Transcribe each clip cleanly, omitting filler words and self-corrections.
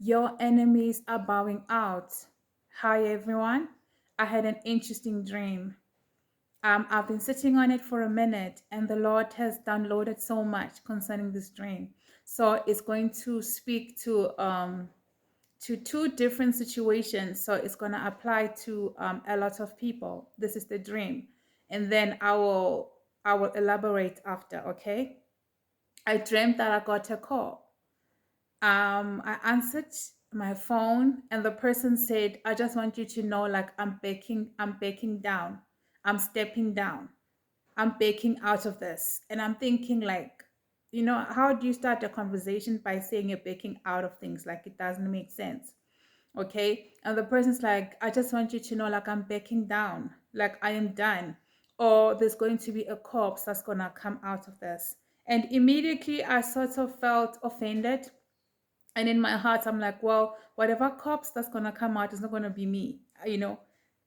Your enemies are bowing out. Hi, everyone. I had an interesting dream. I've been sitting on it for a minute, and the Lord has downloaded so much concerning this dream. So it's going to speak to two different situations. So it's going to apply to a lot of people. This is the dream, and then I will elaborate after. Okay. I dreamt that I got a call. I answered my phone, and the person said, "I just want you to know, like I'm backing down, I'm stepping down, I'm backing out of this." And I'm thinking, like, how do you start a conversation by saying you're backing out of things? Like, it doesn't make sense. Okay. And the person's like, "I just want you to know, like, I'm backing down, like, I am done, or there's going to be a corpse that's gonna come out of this." And immediately I sort of felt offended, and in my heart I'm like, well, whatever corpse that's going to come out is not going to be me,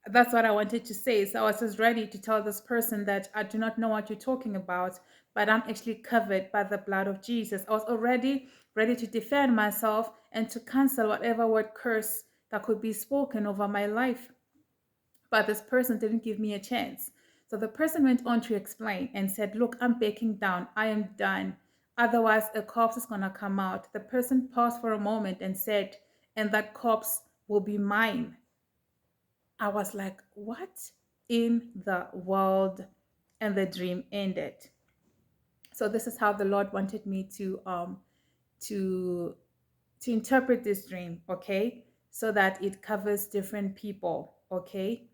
that's what I wanted to say. So I was just ready to tell this person that I do not know what you're talking about, but I'm actually covered by the blood of Jesus. I was already ready to defend myself and to cancel whatever word curse that could be spoken over my life, but this person didn't give me a chance. So the person went on to explain and said, "Look, I'm backing down. I am done. Otherwise, a corpse is going to come out." The person paused for a moment and said, "And that corpse will be mine." I was like, "What in the world?" And the dream ended. So this is how the Lord wanted me to to interpret this dream, okay? So that it covers different people, okay?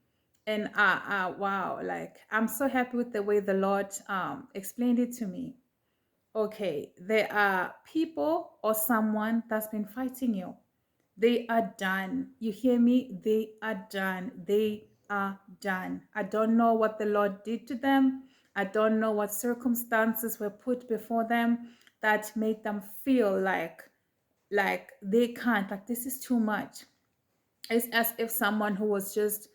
And wow, like, I'm so happy with the way the Lord explained it to me. Okay, there are people or someone that's been fighting you. They are done. You hear me? They are done. They are done. I don't know what the Lord did to them. I don't know what circumstances were put before them that made them feel like they can't, like, this is too much. It's as if someone who was just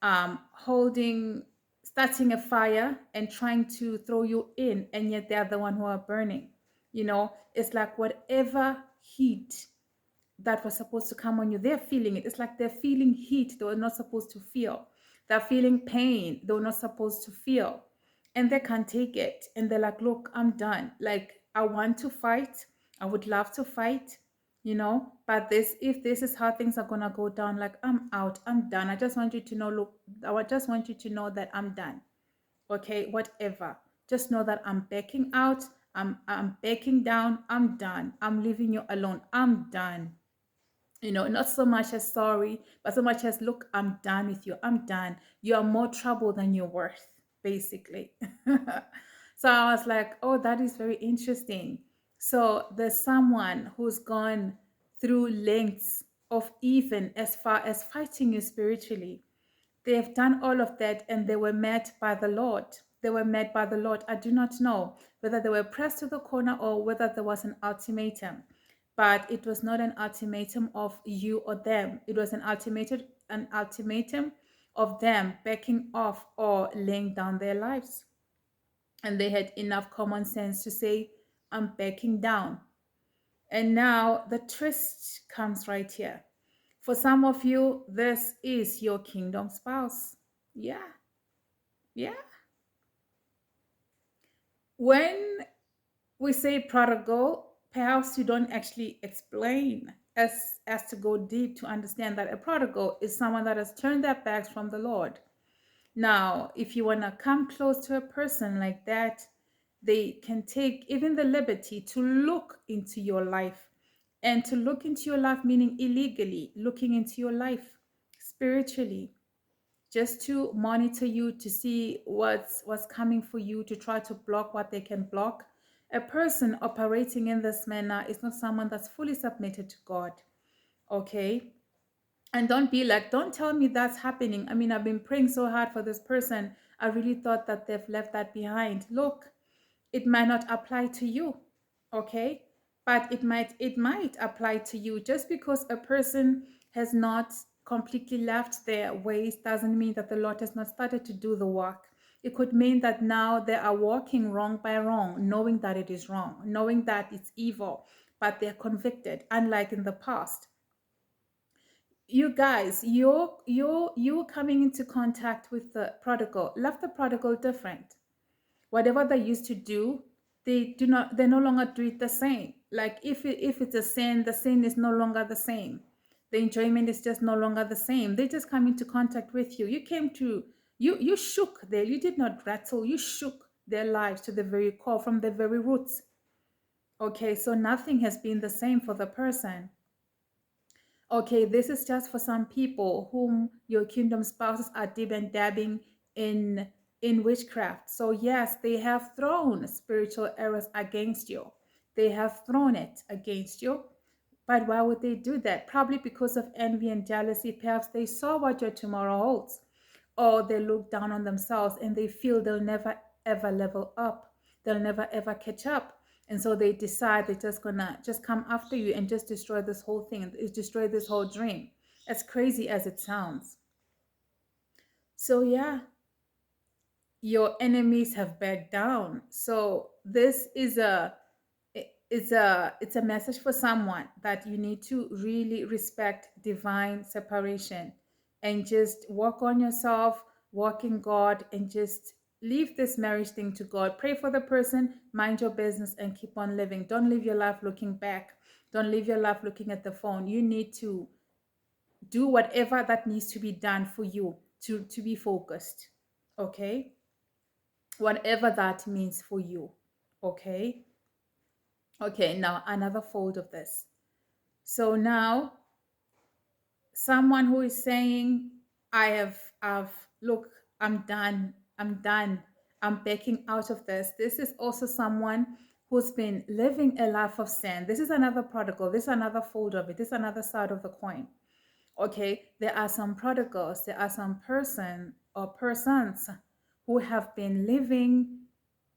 holding, starting a fire and trying to throw you in, and yet they're the one who are burning. It's like whatever heat that was supposed to come on you, they're feeling it. It's like they're feeling heat they were not supposed to feel. They're feeling pain they were not supposed to feel. And they can't take it. And they're like, "Look, I'm done. Like, I want to fight. I would love to fight, but if this is how things are gonna go down, like, I'm out. I'm done. I just want you to know, look, I just want you to know that I'm done. Okay, whatever. Just know that I'm backing out. I'm backing down. I'm done. I'm leaving you alone. I'm done." Not so much as sorry, but so much as, "Look, I'm done with you. I'm done. You are more trouble than you're worth," basically. So I was like, "Oh, that is very interesting." So there's someone who's gone through lengths of even as far as fighting you spiritually. They have done all of that, and they were met by the Lord. They were met by the Lord. I do not know whether they were pressed to the corner or whether there was an ultimatum. But it was not an ultimatum of you or them. It was an ultimatum of them backing off or laying down their lives. And they had enough common sense to say, "I'm backing down." And now the twist comes right here. For some of you, this is your kingdom spouse. Yeah, yeah. When we say prodigal, perhaps you don't actually explain as to go deep to understand that a prodigal is someone that has turned their backs from the Lord. Now, if you want to come close to a person like that, they can take even the liberty to look into your life. And to look into your life, meaning illegally, looking into your life spiritually, just to monitor you, to see what's coming for you, to try to block what they can block. A person operating in this manner is not someone that's fully submitted to God. Okay. And don't tell me that's happening. I mean, I've been praying so hard for this person. I really thought that they've left that behind. Look, it might not apply to you. Okay. But it might apply to you. Just because a person has not completely left their ways doesn't mean that the Lord has not started to do the work. It could mean that now they are walking wrong by wrong, knowing that it is wrong, knowing that it's evil, but they're convicted, unlike in the past. You guys, you're coming into contact with the prodigal. Love the prodigal different. Whatever they used to do, they no longer do it the same. Like if it's a sin, the sin is no longer the same. The enjoyment is just no longer the same. They just come into contact with you. You came to you shook there. You did not rattle. You shook their lives to the very core, from the very roots. Okay, so nothing has been the same for the person. Okay, this is just for some people whom your kingdom spouses are dib and dabbing in in witchcraft. So yes, they have thrown spiritual errors against you. They have thrown it against you. But why would they do that? Probably because of envy and jealousy. Perhaps they saw what your tomorrow holds, or they look down on themselves and they feel they'll never ever level up. They'll never ever catch up. And so they decide they're just gonna just come after you and just destroy this whole thing, and destroy this whole dream. As crazy as it sounds. So yeah, your enemies have backed down. So this is it's a message for someone that you need to really respect divine separation and just work on yourself, walk in God, and just leave this marriage thing to God. Pray for the person, mind your business, and keep on living. Don't live your life looking back. Don't live your life looking at the phone. You need to do whatever that needs to be done for you to be focused. Okay, whatever that means for you. Okay. Okay, now another fold of this. So now someone who is saying, I've, look, I'm done, I'm backing out of this. This is also someone who's been living a life of sin. This is another prodigal. This is another fold of it. This is another side of the coin. Okay, there are some prodigals, there are some person or persons who have been living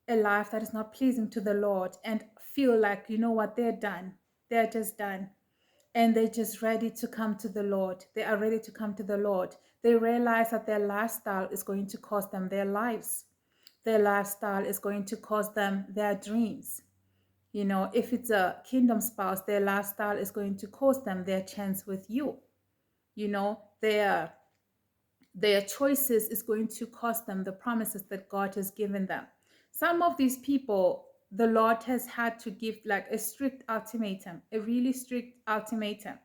a life that is not pleasing to the Lord and feel like, you know what, they're done. They're just done. And they're just ready to come to the Lord. They are ready to come to the Lord. They realize that their lifestyle is going to cost them their lives. Their lifestyle is going to cost them their dreams. You know, if it's a kingdom spouse, their lifestyle is going to cost them their chance with you. You know, their choices is going to cost them the promises that God has given them. Some of these people, the Lord has had to give like a strict ultimatum, a really strict ultimatum,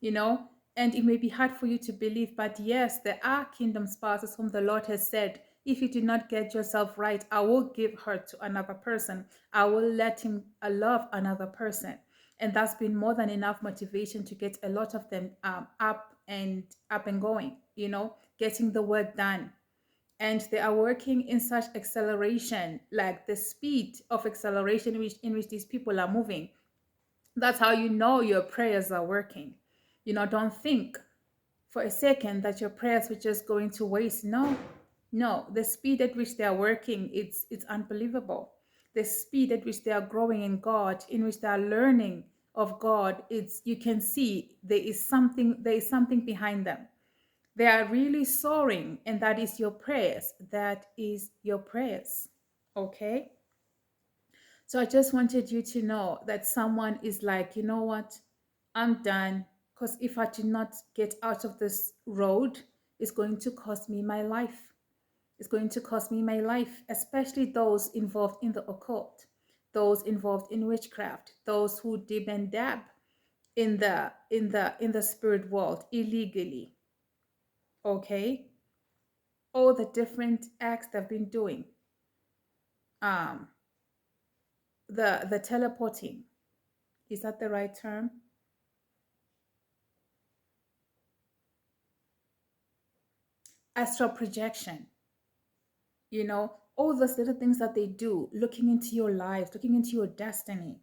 you know, and it may be hard for you to believe, but yes, there are kingdom spouses whom the Lord has said, if you do not get yourself right, I will give her to another person. I will let him love another person. And that's been more than enough motivation to get a lot of them up and going, you know, getting the work done. And they are working in such acceleration, like the speed of acceleration in which these people are moving. That's how you know your prayers are working. You know, don't think for a second that your prayers were just going to waste. No, no. The speed at which they are working, it's unbelievable. The speed at which they are growing in God, in which they are learning of God, it's, you can see there is something behind them. They are really soaring, and that is your prayers. That is your prayers. Okay? So I just wanted you to know that someone is like, you know what? I'm done. Because if I do not get out of this road, it's going to cost me my life. It's going to cost me my life, especially those involved in the occult, those involved in witchcraft, those who dib and dab in the spirit world illegally. Okay? All the different acts they've been doing. Um, the teleporting, is that the right term? Astral projection, you know, all those little things that they do, looking into your lives, looking into your destiny,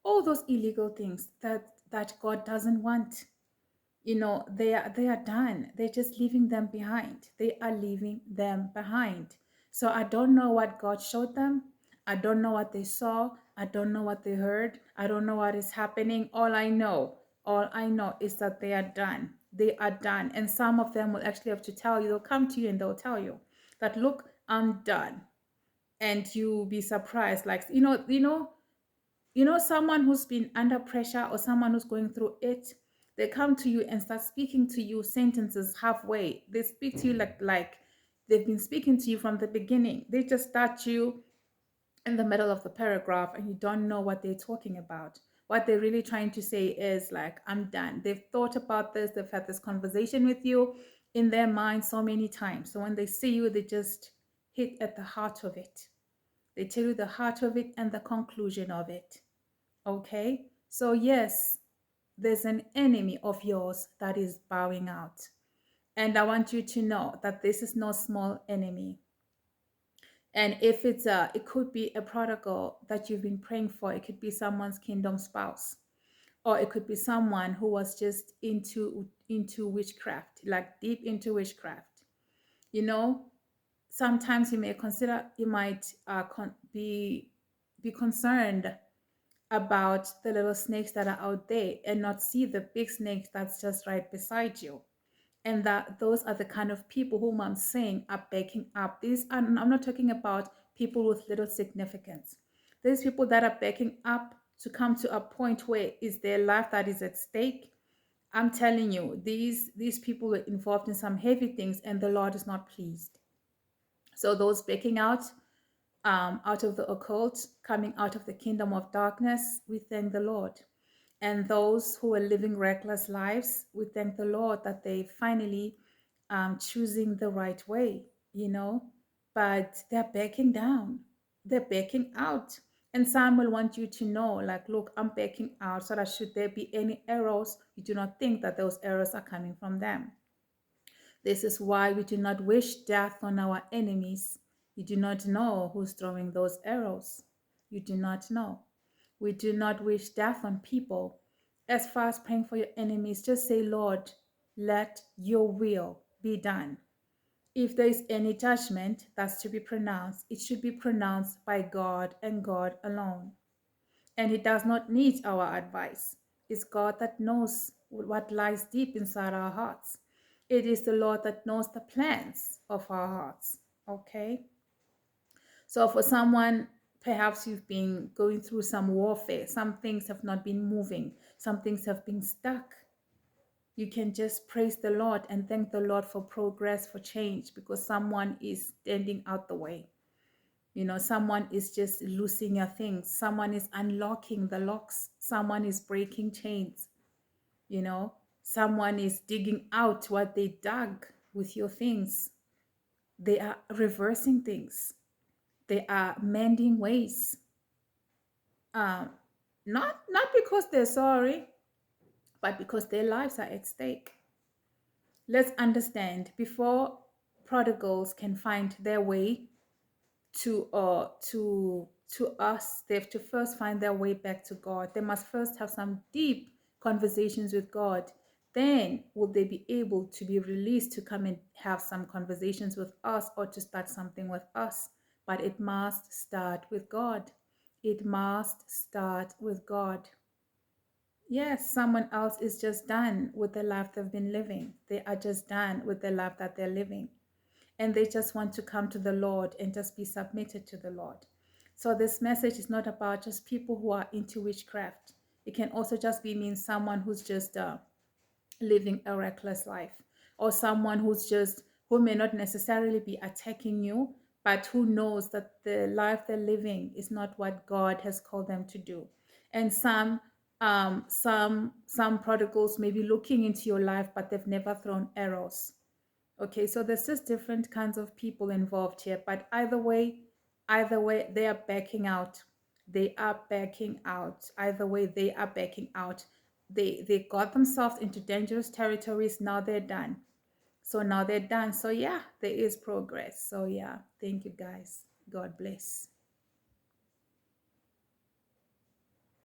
all those illegal things that God doesn't want. You know, they are done. They're just leaving them behind. They are leaving them behind. So I don't know what God showed them. I don't know what they saw. I don't know what they heard. I don't know what is happening. All I know is that they are done. They are done. And some of them will actually have to tell you, they'll come to you and they'll tell you that, look, I'm done. And you'll be surprised. Like, someone who's been under pressure or someone who's going through it, They come to you and start speaking to you sentences halfway. They speak to you like they've been speaking to you from the beginning. They just start you in the middle of the paragraph and you don't know what they're talking about. What they're really trying to say is like, I'm done. They've thought about this, they've had this conversation with you in their mind so many times. So when they see you, they just hit at the heart of it. They tell you the heart of it and the conclusion of it. Okay? So, yes, there's an enemy of yours that is bowing out. And I want you to know that this is no small enemy. And if it could be a prodigal that you've been praying for. It could be someone's kingdom spouse, or it could be someone who was just into witchcraft, like deep into witchcraft. You know, sometimes you might be concerned about the little snakes that are out there and not see the big snake that's just right beside you. And that those are the kind of people whom I'm saying are backing up. These are, I'm not talking about people with little significance. These people that are backing up to come to a point where is their life that is at stake. I'm telling you, these people were involved in some heavy things, and the Lord is not pleased. So those backing out of the occult, coming out of the kingdom of darkness, we thank the Lord. And those who are living reckless lives, we thank the Lord that they finally choosing the right way, you know, but they're backing down, they're backing out. And some will want you to know, like, look, I'm backing out so that should there be any arrows, you do not think that those arrows are coming from them. This is why we do not wish death on our enemies. You do not know who's throwing those arrows. You do not know. We do not wish death on people. As far as praying for your enemies, just say, Lord, let your will be done. If there is any judgment that's to be pronounced, it should be pronounced by God and God alone. And He does not need our advice. It's God that knows what lies deep inside our hearts. It is the Lord that knows the plans of our hearts. Okay? So, for someone, perhaps you've been going through some warfare, some things have not been moving, some things have been stuck. You can just praise the Lord and thank the Lord for progress, for change, because someone is standing out the way. You know, someone is just losing your things. Someone is unlocking the locks. Someone is breaking chains. You know, someone is digging out what they dug with your things. They are reversing things. They are mending ways. Um, not because they're sorry, but because their lives are at stake. Let's understand, before prodigals can find their way to us, they have to first find their way back to God. They must first have some deep conversations with God. Then will they be able to be released to come and have some conversations with us, or to start something with us. But it must start with God. It must start with God. Yes, someone else is just done with the life they've been living. They are just done with the life that they're living, and they just want to come to the Lord and just be submitted to the Lord. So this message is not about just people who are into witchcraft. It can also just be mean someone who's just living a reckless life, or someone who may not necessarily be attacking you, but who knows that the life they're living is not what God has called them to do. And some prodigals may be looking into your life, but they've never thrown arrows. Okay, so there's just different kinds of people involved here, but either way, they are backing out. They are backing out. Either way, they are backing out. They got themselves into dangerous territories. Now they're done. So now they're done. So yeah, there is progress. So yeah, thank you guys. God bless.